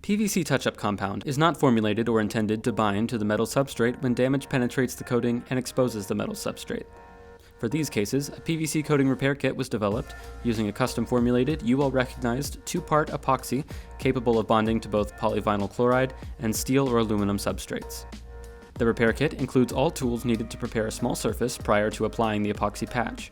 PVC touch-up compound is not formulated or intended to bind to the metal substrate when damage penetrates the coating and exposes the metal substrate. For these cases, a PVC coating repair kit was developed using a custom-formulated, UL-recognized 2-part epoxy capable of bonding to both polyvinyl chloride and steel or aluminum substrates. The repair kit includes all tools needed to prepare a small surface prior to applying the epoxy patch.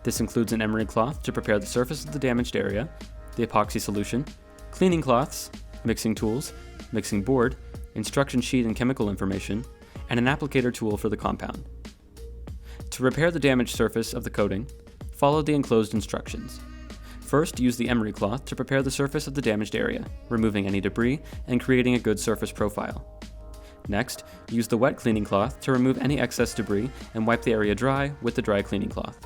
This includes an emery cloth to prepare the surface of the damaged area, the epoxy solution, cleaning cloths, mixing tools, mixing board, instruction sheet and chemical information, and an applicator tool for the compound. To repair the damaged surface of the coating, follow the enclosed instructions. First, use the emery cloth to prepare the surface of the damaged area, removing any debris and creating a good surface profile. Next, use the wet cleaning cloth to remove any excess debris and wipe the area dry with the dry cleaning cloth.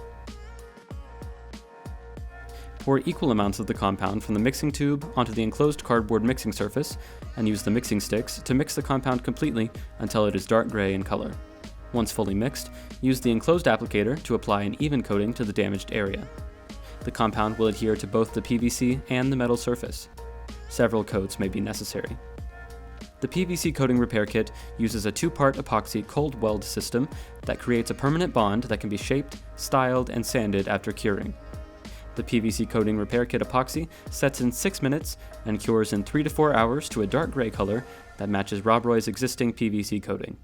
Pour equal amounts of the compound from the mixing tube onto the enclosed cardboard mixing surface and use the mixing sticks to mix the compound completely until it is dark gray in color. Once fully mixed, use the enclosed applicator to apply an even coating to the damaged area. The compound will adhere to both the PVC and the metal surface. Several coats may be necessary. The PVC coating repair kit uses a 2-part epoxy cold weld system that creates a permanent bond that can be shaped, styled, and sanded after curing. The PVC coating repair kit epoxy sets in 6 minutes and cures in 3 to 4 hours to a dark gray color that matches Rob Roy's existing PVC coating.